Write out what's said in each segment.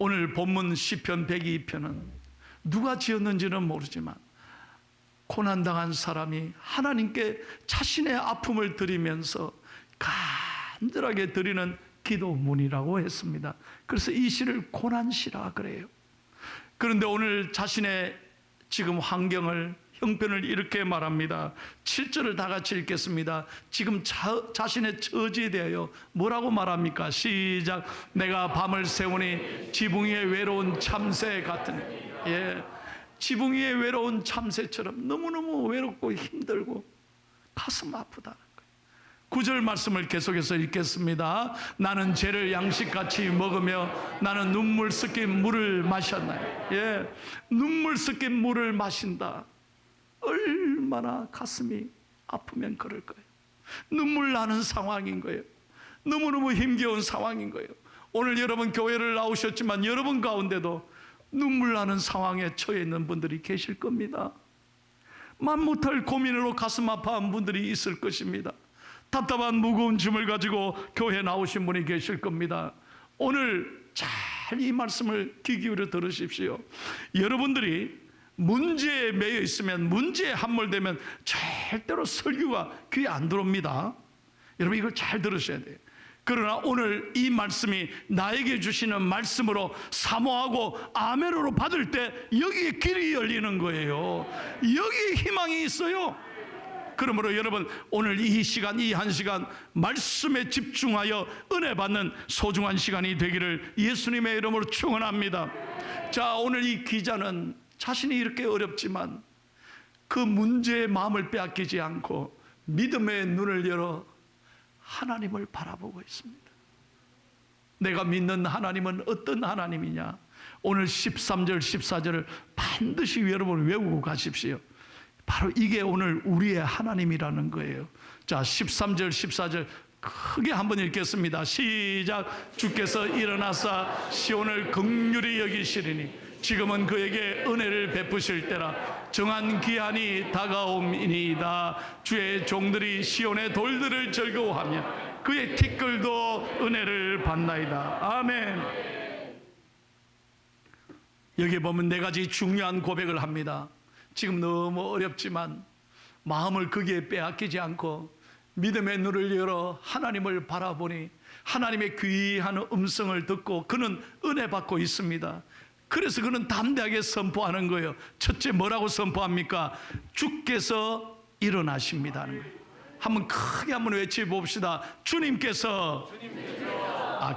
오늘 본문 시편 102편은 누가 지었는지는 모르지만 고난당한 사람이 하나님께 자신의 아픔을 드리면서 간절하게 드리는 기도문이라고 했습니다. 그래서 이 시를 고난시라 그래요. 그런데 오늘 자신의 지금 환경을, 형편을 이렇게 말합니다. 7절을 다 같이 읽겠습니다. 지금 자신의 처지에 대하여 뭐라고 말합니까? 시작. 내가 밤을 새우니 지붕 위에 외로운 참새 같으니. 지붕 위에 외로운 참새처럼 너무너무 외롭고 힘들고 가슴 아프다는 거예요. 9절 말씀을 계속해서 읽겠습니다. 나는 죄를 양식같이 먹으며 나는 눈물 섞인 물을 마셨나요? 눈물 섞인 물을 마신다. 얼마나 가슴이 아프면 그럴 거예요. 눈물 나는 상황인 거예요. 너무너무 힘겨운 상황인 거예요. 오늘 여러분 교회를 나오셨지만 여러분 가운데도 눈물 나는 상황에 처해 있는 분들이 계실 겁니다. 맘 못할 고민으로 가슴 아파한 분들이 있을 것입니다. 답답한 무거운 짐을 가지고 교회에 나오신 분이 계실 겁니다. 오늘 잘 이 말씀을 귀 기울여 들으십시오. 여러분들이 문제에 매여 있으면, 문제에 함몰되면 절대로 설교가 귀에 안 들어옵니다. 여러분 이걸 잘 들으셔야 돼요. 그러나 오늘 이 말씀이 나에게 주시는 말씀으로 사모하고 아멘으로 받을 때 여기에 길이 열리는 거예요. 여기에 희망이 있어요. 그러므로 여러분 오늘 이 시간, 이 한 시간 말씀에 집중하여 은혜 받는 소중한 시간이 되기를 예수님의 이름으로 축원합니다. 자, 오늘 이 기자는 자신이 이렇게 어렵지만 그 문제의 마음을 빼앗기지 않고 믿음의 눈을 열어 하나님을 바라보고 있습니다. 내가 믿는 하나님은 어떤 하나님이냐? 오늘 13절 14절을 반드시 여러분 외우고 가십시오. 바로 이게 오늘 우리의 하나님이라는 거예요. 자, 13절 14절 크게 한번 읽겠습니다. 시작. 주께서 일어나사 시온을 긍휼히 여기시리니 지금은 그에게 은혜를 베푸실 때라. 정한 기한이 다가옴이니이다. 주의 종들이 시온의 돌들을 즐거워하며 그의 티끌도 은혜를 받나이다. 아멘. 여기 보면 네 가지 중요한 고백을 합니다. 지금 너무 어렵지만 마음을 거기에 빼앗기지 않고 믿음의 눈을 열어 하나님을 바라보니 하나님의 귀한 음성을 듣고 그는 은혜 받고 있습니다. 그래서 그는 담대하게 선포하는 거예요. 첫째 뭐라고 선포합니까? 주께서 일어나십니다는 거예요. 한번 크게 한번 외쳐봅시다. 주님께서.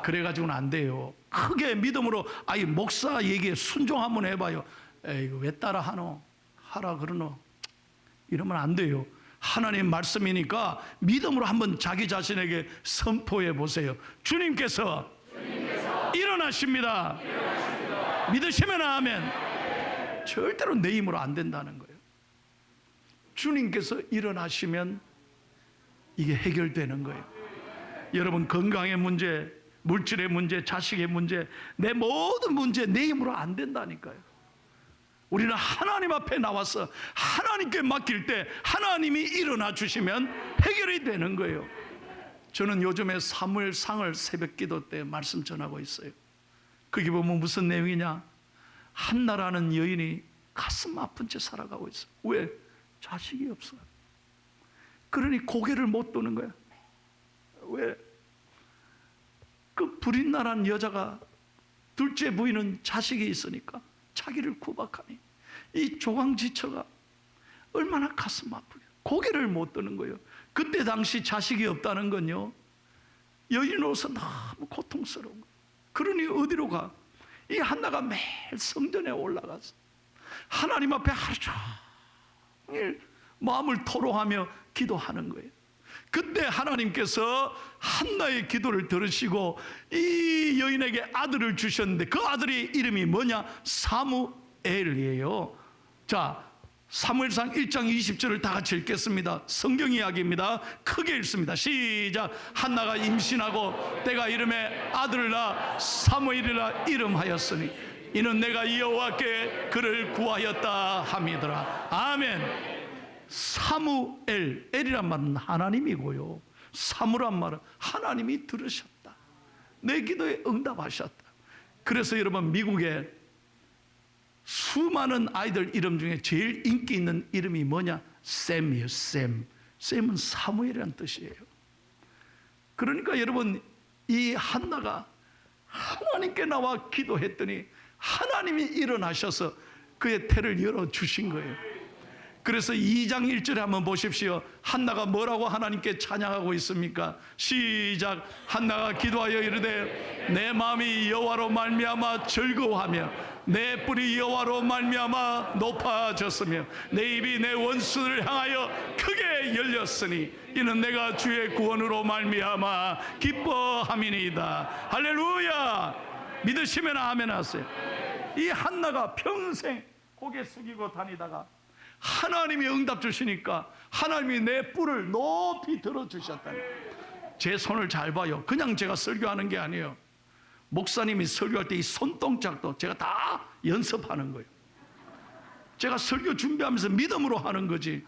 그래가지고는 안 돼요. 크게 믿음으로 이 목사 얘기에 순종 한번 해봐요. 이거 왜 따라 하노? 하라 그러노? 이러면 안 돼요. 하나님 말씀이니까 믿음으로 한번 자기 자신에게 선포해 보세요. 주님께서 일어나십니다. 믿으시면 아멘. 절대로 내 힘으로 안 된다는 거예요. 주님께서 일어나시면 이게 해결되는 거예요. 여러분 건강의 문제, 물질의 문제, 자식의 문제, 내 모든 문제 내 힘으로 안 된다니까요. 우리는 하나님 앞에 나와서 하나님께 맡길 때 하나님이 일어나 주시면 해결이 되는 거예요. 저는 요즘에 사무엘상을 새벽기도 때 말씀 전하고 있어요. 거기 보면 무슨 내용이냐? 한나라는 여인이 가슴 아픈 채 살아가고 있어요. 왜? 자식이 없어요. 그러니 고개를 못 도는 거야. 왜? 그 브릿나라는 여자가 둘째 부인은 자식이 있으니까 자기를 구박하니 이 조강지처가 얼마나 가슴 아프게 고개를 못 드는 거예요. 그때 당시 자식이 없다는 건요, 여인으로서 너무 고통스러운 거예요. 그러니 어디로 가? 이 한나가 매일 성전에 올라가서 하나님 앞에 하루 종일 마음을 토로하며 기도하는 거예요. 그때 하나님께서 한나의 기도를 들으시고 이 여인에게 아들을 주셨는데 그 아들의 이름이 뭐냐? 사무엘이에요. 자, 사무엘상 1장 20절을 다 같이 읽겠습니다. 성경 이야기입니다. 크게 읽습니다. 시작. 한나가 임신하고 때가 이름에 아들을 낳아 사무엘이라 이름하였으니 이는 내가 여호와께 그를 구하였다 함이더라. 아멘. 사무엘, 엘이란 말은 하나님이고요, 사무란 말은 하나님이 들으셨다, 내 기도에 응답하셨다. 그래서 여러분, 미국에 수많은 아이들 이름 중에 제일 인기 있는 이름이 뭐냐? 샘이에요. 샘. 샘은 사무엘이라는 뜻이에요. 그러니까 여러분, 이 한나가 하나님께 나와 기도했더니 하나님이 일어나셔서 그의 태를 열어주신 거예요. 그래서 2장 1절에 한번 보십시오. 한나가 뭐라고 하나님께 찬양하고 있습니까? 시작. 한나가 기도하여 이르되 내 마음이 여호와로 말미암아 즐거워하며 내 뿔이 여호와로 말미암아 높아졌으며 내 입이 내 원수를 향하여 크게 열렸으니 이는 내가 주의 구원으로 말미암아 기뻐함이니이다. 할렐루야. 믿으시면 아멘 하세요. 이 한나가 평생 고개 숙이고 다니다가 하나님이 응답 주시니까 하나님이 내 뿔을 높이 들어주셨다니. 제 손을 잘 봐요. 그냥 제가 설교하는 게 아니에요. 목사님이 설교할 때 이 손동작도 제가 다 연습하는 거예요. 제가 설교 준비하면서 믿음으로 하는 거지.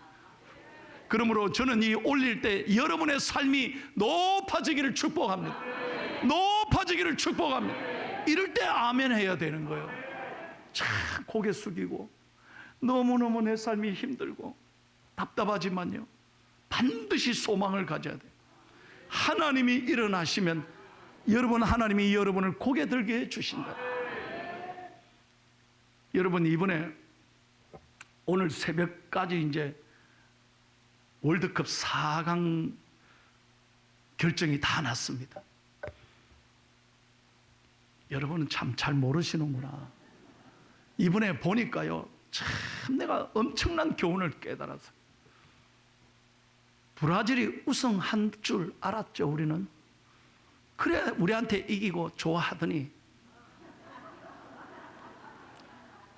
그러므로 저는 이 올릴 때 여러분의 삶이 높아지기를 축복합니다. 높아지기를 축복합니다. 이럴 때 아멘 해야 되는 거예요. 참 고개 숙이고 너무너무 내 삶이 힘들고 답답하지만요, 반드시 소망을 가져야 돼요. 하나님이 일어나시면 여러분, 하나님이 여러분을 고개 들게 해주신다. 여러분, 이번에 오늘 새벽까지 이제 월드컵 4강 결정이 다 났습니다. 여러분은 참 잘 모르시는구나. 이번에 보니까요, 참 내가 엄청난 교훈을 깨달았어요. 브라질이 우승한 줄 알았죠, 우리는. 그래 우리한테 이기고 좋아하더니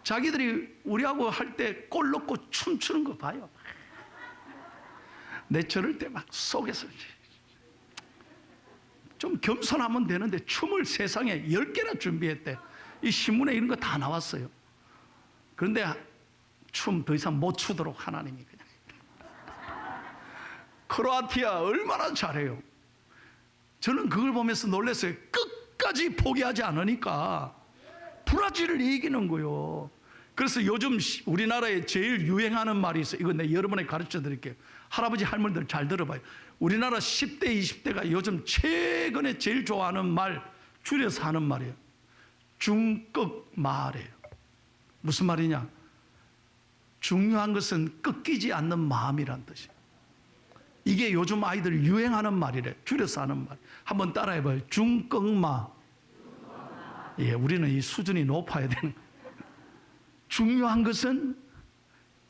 자기들이 우리하고 할 때 골 넣고 춤추는 거 봐요. 내 저럴 때 막 속에서 좀 겸손하면 되는데 춤을 세상에 10개나 준비했대. 이 신문에 이런 거 다 나왔어요. 그런데 춤 더 이상 못 추도록 하나님이 그냥. 크로아티아 얼마나 잘해요. 저는 그걸 보면서 놀랐어요. 끝까지 포기하지 않으니까 브라질을 이기는 거예요. 그래서 요즘 우리나라에 제일 유행하는 말이 있어요. 이거 내가 여러분에 가르쳐 드릴게요. 할아버지 할머니들 잘 들어봐요. 우리나라 10대 20대가 요즘 최근에 제일 좋아하는 말, 줄여서 하는 말이에요. 중꺾마래요. 무슨 말이냐? 중요한 것은 꺾이지 않는 마음이란 뜻이에요. 이게 요즘 아이들 유행하는 말이래. 줄여서 하는 말. 한번 따라해봐요. 중꺾마. 예, 우리는 이 수준이 높아야 되는 거예요. 중요한 것은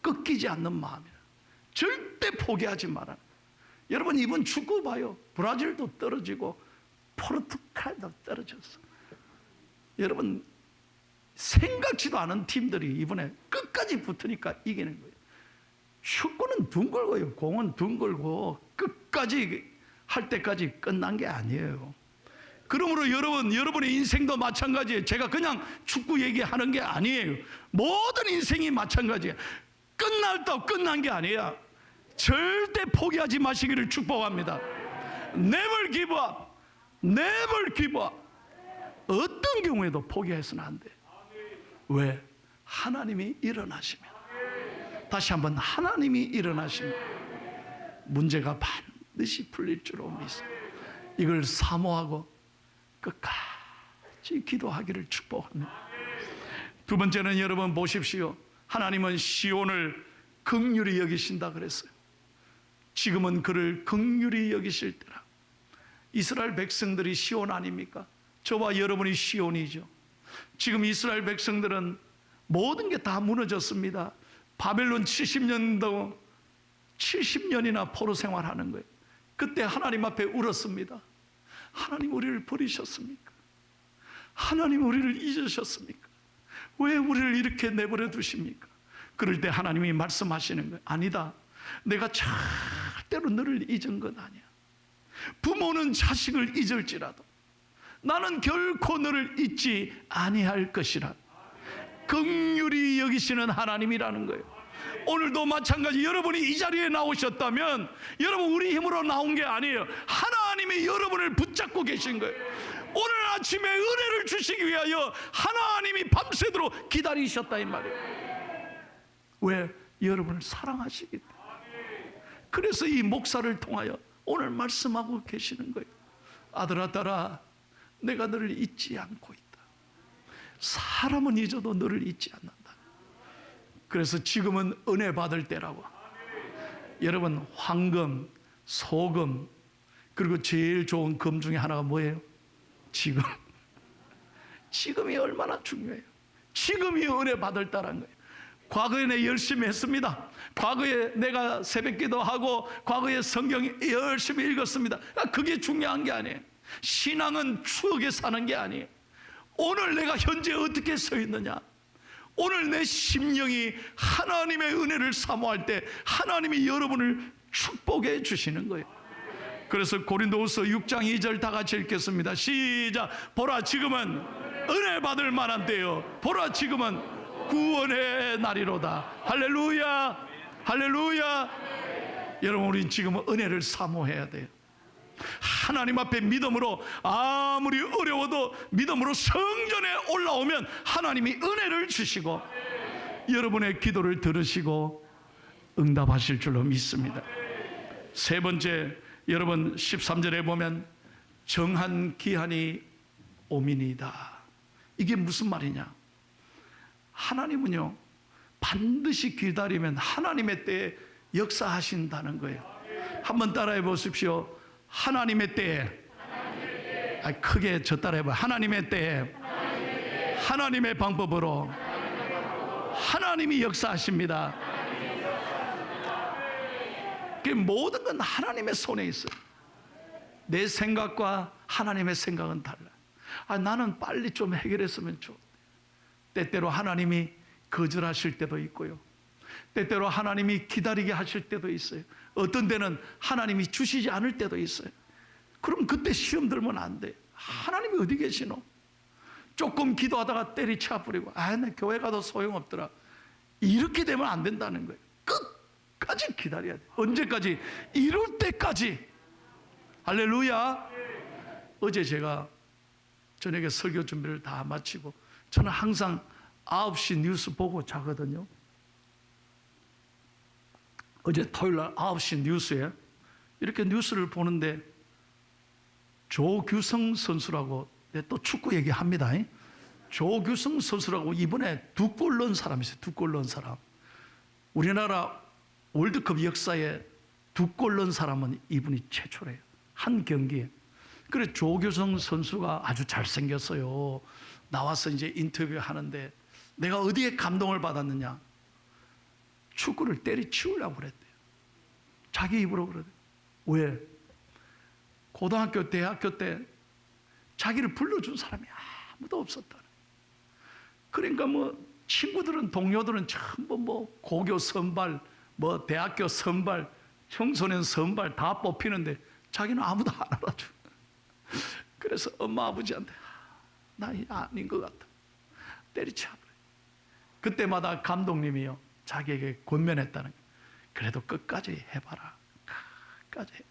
꺾이지 않는 마음이라. 절대 포기하지 마라. 여러분, 이번 축구 봐요. 브라질도 떨어지고 포르투갈도 떨어졌어. 여러분, 생각지도 않은 팀들이 이번에 끝까지 붙으니까 이기는 거예요. 축구는 둥글고요. 공은 둥글고 끝까지 할 때까지 끝난 게 아니에요. 그러므로 여러분의 인생도 마찬가지예요. 제가 그냥 축구 얘기하는 게 아니에요. 모든 인생이 마찬가지예요. 끝날 때 끝난 게 아니야. 절대 포기하지 마시기를 축복합니다. Never give up. Never give up. 어떤 경우에도 포기해서는 안 돼. 왜? 하나님이 일어나시면. 다시 한번, 하나님이 일어나시면 문제가 반드시 풀릴 줄로 믿습니다. 이걸 사모하고 끝까지 기도하기를 축복합니다. 두 번째는 여러분 보십시오. 하나님은 시온을 긍휼히 여기신다 그랬어요. 지금은 그를 긍휼히 여기실 때라. 이스라엘 백성들이 시온 아닙니까? 저와 여러분이 시온이죠. 지금 이스라엘 백성들은 모든 게 다 무너졌습니다. 바벨론 70년이나 포로 생활하는 거예요. 그때 하나님 앞에 울었습니다. 하나님, 우리를 버리셨습니까? 하나님, 우리를 잊으셨습니까? 왜 우리를 이렇게 내버려 두십니까? 그럴 때 하나님이 말씀하시는 거예요. 아니다. 내가 절대로 너를 잊은 것 아니야. 부모는 자식을 잊을지라도 나는 결코 너를 잊지 아니할 것이라. 긍휼히 여기시는 하나님이라는 거예요. 오늘도 마찬가지. 여러분이 이 자리에 나오셨다면 여러분 우리 힘으로 나온 게 아니에요. 하나님이 여러분을 붙잡고 계신 거예요. 오늘 아침에 은혜를 주시기 위하여 하나님이 밤새도록 기다리셨다 이 말이에요. 왜? 여러분을 사랑하시기 때문에. 그래서 이 목사를 통하여 오늘 말씀하고 계시는 거예요. 아들아 딸아, 내가 너를 잊지 않고 있다. 사람은 잊어도 너를 잊지 않는다. 그래서 지금은 은혜 받을 때라고. 여러분, 황금, 소금, 그리고 제일 좋은 금 중에 하나가 뭐예요? 지금. 지금이 얼마나 중요해요. 지금이 은혜 받을 때라는 거예요. 과거에 내가 열심히 했습니다. 과거에 내가 새벽기도 하고 과거에 성경 열심히 읽었습니다. 그게 중요한 게 아니에요. 신앙은 추억에 사는 게 아니에요. 오늘 내가 현재 어떻게 서 있느냐, 오늘 내 심령이 하나님의 은혜를 사모할 때 하나님이 여러분을 축복해 주시는 거예요. 그래서 고린도후서 6장 2절 다 같이 읽겠습니다. 시작. 보라 지금은 은혜 받을 만한 때요, 보라 지금은 구원의 날이로다. 할렐루야, 할렐루야. 여러분, 우린 지금 은혜를 사모해야 돼요. 하나님 앞에 믿음으로, 아무리 어려워도 믿음으로 성전에 올라오면 하나님이 은혜를 주시고 여러분의 기도를 들으시고 응답하실 줄로 믿습니다. 세 번째, 여러분 13절에 보면 정한 기한이 오미니이다. 이게 무슨 말이냐? 하나님은요, 반드시 기다리면 하나님의 때에 역사하신다는 거예요. 한번 따라해 보십시오. 하나님의 때에, 크게 저 따라해봐요. 하나님의 때에, 하나님의 방법으로 하나님이 역사하십니다. 그 모든 건 하나님의 손에 있어요. 내 생각과 하나님의 생각은 달라. 나는 빨리 좀 해결했으면 좋. 때때로 하나님이 거절하실 때도 있고요, 때때로 하나님이 기다리게 하실 때도 있어요. 어떤 때는 하나님이 주시지 않을 때도 있어요. 그럼 그때 시험 들면 안 돼. 하나님이 어디 계시노? 조금 기도하다가 때리쳐 버리고 나 교회 가도 소용없더라, 이렇게 되면 안 된다는 거예요. 끝까지 기다려야 돼. 언제까지? 이룰 때까지. 할렐루야. 어제 제가 저녁에 설교 준비를 다 마치고, 저는 항상 9시 뉴스 보고 자거든요. 어제 토요일날 9시 뉴스에 이렇게 뉴스를 보는데 조규성 선수라고, 또 축구 얘기합니다. 조규성 선수라고 이번에 2골 넣은 사람이 있어요. 2골 넣은 사람. 우리나라 월드컵 역사에 2골 넣은 사람은 이분이 최초래요. 한 경기에. 그래, 조규성 선수가 아주 잘생겼어요. 나와서 이제 인터뷰 하는데 내가 어디에 감동을 받았느냐? 축구를 때려치우려고 그랬대요. 자기 입으로 그러대요. 왜? 고등학교, 대학교 때 자기를 불러준 사람이 아무도 없었다. 그러니까 친구들은, 동료들은 전부 고교 선발, 대학교 선발, 청소년 선발 다 뽑히는데 자기는 아무도 안 알아줘. 그래서 엄마 아버지한테 나 아닌 것 같다, 때리쳐버려. 그때마다 감독님이요, 자기에게 권면했다는 거예요. 그래도 끝까지 해봐라. 끝까지 해봐.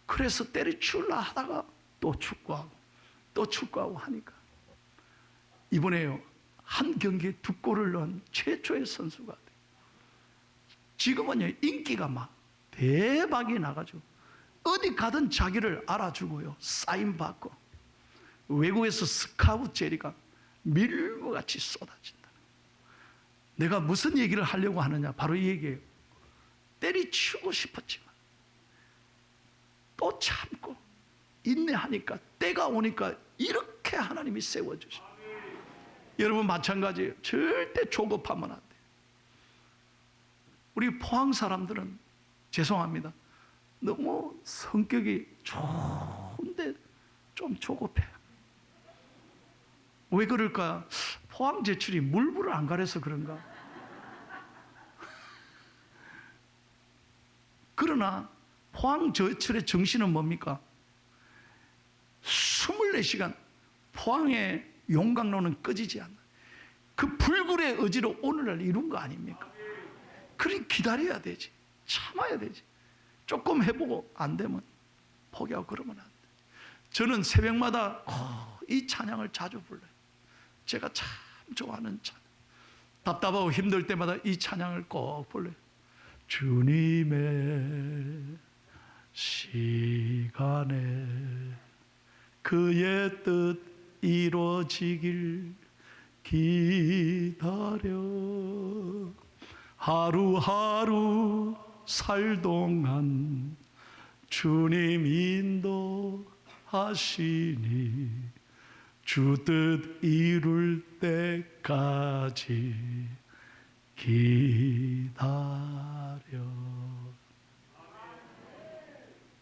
그래서 때려치우려 하다가 또 축구하고 하니까 이번에요, 한 경기에 2골을 넣은 최초의 선수가 돼요. 지금은요, 인기가 막 대박이 나가지고 어디 가든 자기를 알아주고요, 사인 받고, 외국에서 스카우트 제리가 밀고같이 쏟아진다. 내가 무슨 얘기를 하려고 하느냐? 바로 이 얘기예요. 때리치우고 싶었지만 또 참고 인내하니까 때가 오니까 이렇게 하나님이 세워주셔. 여러분 마찬가지예요. 절대 조급하면 안 돼요. 우리 포항 사람들은 죄송합니다, 너무 성격이 좋은데 좀 조급해. 왜 그럴까? 포항 제출이 물불을 안 가려서 그런가? 그러나 포항 제출의 정신은 뭡니까? 24시간 포항의 용광로는 꺼지지 않는 그 불굴의 의지로 오늘날 이룬 거 아닙니까? 그러니 기다려야 되지, 참아야 되지. 조금 해보고 안 되면 포기하고 그러면 안 돼. 저는 새벽마다 이 찬양을 자주 불러요. 제가 참 좋아하는 찬양. 답답하고 힘들 때마다 이 찬양을 꼭 불러요. 주님의 시간에 그의 뜻 이루어지길 기다려 하루하루 살 동안 주님 인도하시니 주 뜻 이룰 때까지 기다려.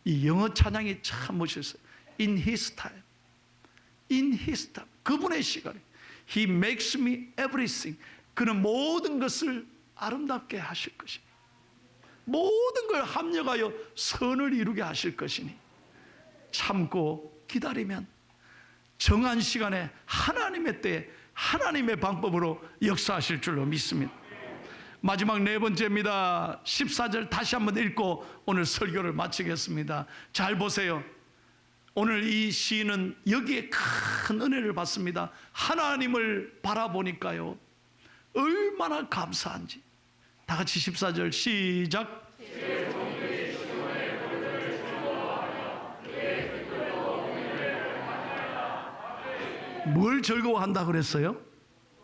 이 영어 찬양이 참 멋있어요. In His time, in His time. 그분의 시간에 He makes me everything. 그는 모든 것을 아름답게 하실 것이니 모든 걸 합력하여 선을 이루게 하실 것이니 참고 기다리면 정한 시간에 하나님의 때에 하나님의 방법으로 역사하실 줄로 믿습니다. 마지막 네 번째입니다. 14절 다시 한번 읽고 오늘 설교를 마치겠습니다. 잘 보세요. 오늘 이 시인은 여기에 큰 은혜를 받습니다. 하나님을 바라보니까요 얼마나 감사한지. 다 같이 14절 시작. 뭘 즐거워한다 그랬어요?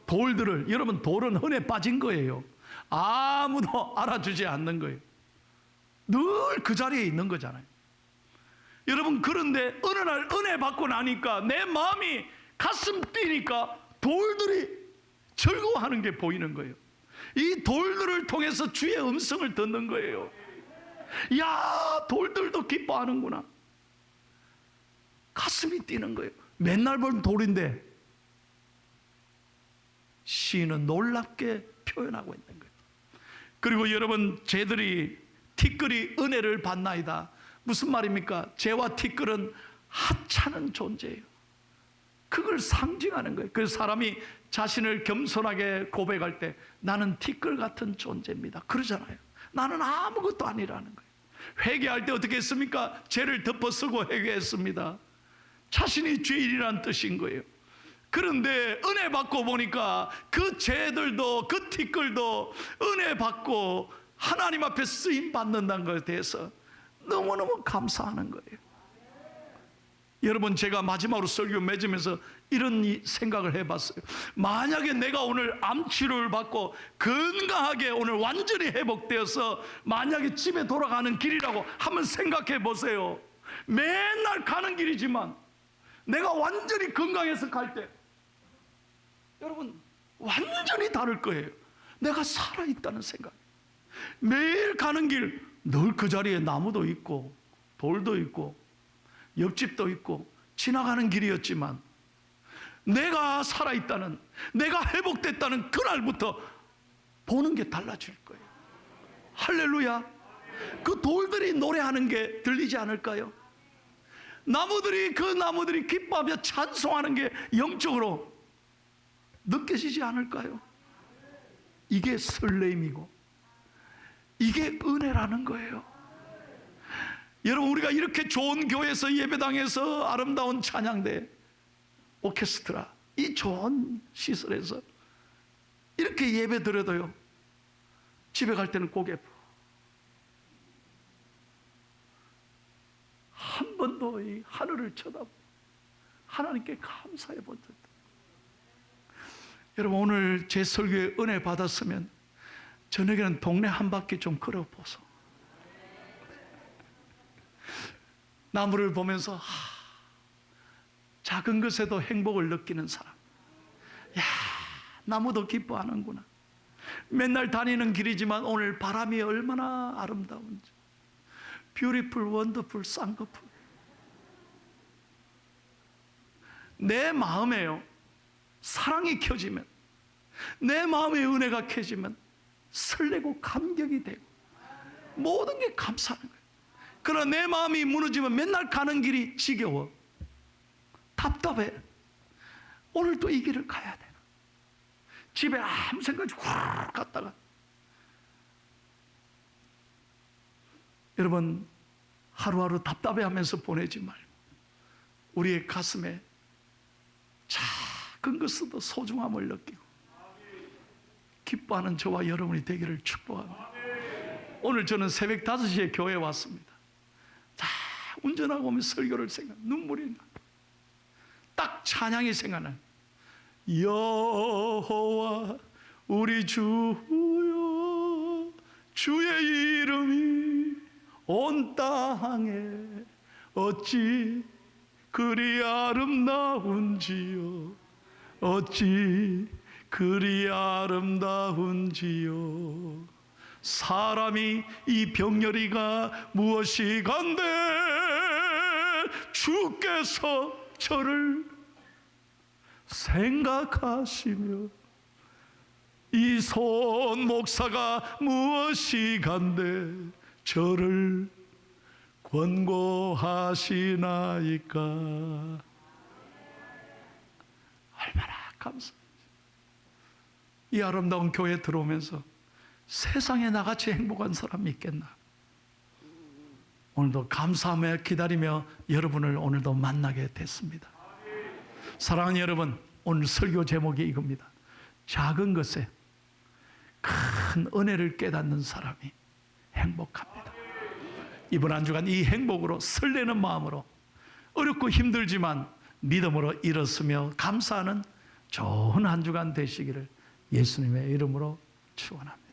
돌들을. 여러분, 돌은 흔해 빠진 거예요. 아무도 알아주지 않는 거예요. 늘 그 자리에 있는 거잖아요. 여러분, 그런데 어느 날 은혜 받고 나니까 내 마음이 가슴 뛰니까 돌들이 즐거워하는 게 보이는 거예요. 이 돌들을 통해서 주의 음성을 듣는 거예요. 야, 돌들도 기뻐하는구나. 가슴이 뛰는 거예요. 맨날 본 돌인데 시인은 놀랍게 표현하고 있는 거예요. 그리고 여러분, 쟤들이 티끌이 은혜를 받나이다. 무슨 말입니까? 쟤와 티끌은 하찮은 존재예요. 그걸 상징하는 거예요. 그래서 사람이 자신을 겸손하게 고백할 때 나는 티끌 같은 존재입니다 그러잖아요. 나는 아무것도 아니라는 거예요. 회개할 때 어떻게 했습니까? 죄를 덮어쓰고 회개했습니다. 자신이 죄인이란 뜻인 거예요. 그런데 은혜 받고 보니까 그 죄들도 그 티끌도 은혜 받고 하나님 앞에 쓰임 받는다는 것에 대해서 너무너무 감사하는 거예요. 여러분, 제가 마지막으로 설교 맺으면서 이런 생각을 해봤어요. 만약에 내가 오늘 암치료를 받고 건강하게 오늘 완전히 회복되어서 만약에 집에 돌아가는 길이라고 한번 생각해 보세요. 맨날 가는 길이지만 내가 완전히 건강해서 갈 때 여러분 완전히 다를 거예요. 내가 살아있다는 생각. 매일 가는 길 늘 그 자리에 나무도 있고 돌도 있고 옆집도 있고 지나가는 길이었지만 내가 살아있다는, 내가 회복됐다는 그날부터 보는 게 달라질 거예요. 할렐루야. 그 돌들이 노래하는 게 들리지 않을까요? 그 나무들이 기뻐하며 찬송하는 게 영적으로 느껴지지 않을까요? 이게 설레임이고 이게 은혜라는 거예요. 여러분, 우리가 이렇게 좋은 교회에서 예배당에서 아름다운 찬양대, 오케스트라, 이 좋은 시설에서 이렇게 예배 드려도요 집에 갈 때는 고개 한 번도 이 하늘을 쳐다보고 하나님께 감사해 본 적도. 여러분, 오늘 제 설교에 은혜 받았으면 저녁에는 동네 한 바퀴 좀 걸어보소. 나무를 보면서 작은 것에도 행복을 느끼는 사람. 야, 나무도 기뻐하는구나. 맨날 다니는 길이지만 오늘 바람이 얼마나 아름다운지. 뷰티풀, 원더풀, 쌍꺼풀. 내 마음에요 사랑이 켜지면, 내 마음에 은혜가 켜지면 설레고 감격이 되고 모든 게 감사하는 거예요. 그러나 내 마음이 무너지면 맨날 가는 길이 지겨워, 답답해. 오늘 또 이 길을 가야 되나? 집에 아무 생각 없이 훅 갔다가. 여러분, 하루하루 답답해하면서 보내지 말고 우리의 가슴에 작은 것으로도 소중함을 느끼고 기뻐하는 저와 여러분이 되기를 축복합니다. 오늘 저는 새벽 5시에 교회에 왔습니다. 다 운전하고 오면 설교를 눈물이 나. 딱 찬양이 생각나요. 여호와 우리 주여, 주의 이름이 온 땅에 어찌 그리 아름다운지요, 어찌 그리 아름다운지요. 사람이 이 병렬이가 무엇이간데 주께서 저를 생각하시며, 이 손 목사가 무엇이간데 저를 권고하시나이까. 얼마나 감사합니다. 이 아름다운 교회에 들어오면서 세상에 나같이 행복한 사람이 있겠나. 오늘도 감사하며 기다리며 여러분을 오늘도 만나게 됐습니다. 사랑하는 여러분, 오늘 설교 제목이 이겁니다. 작은 것에 큰 은혜를 깨닫는 사람이 행복합니다. 이번 한 주간 이 행복으로 설레는 마음으로 어렵고 힘들지만 믿음으로 일었으며 감사하는 좋은 한 주간 되시기를 예수님의 이름으로 축원합니다.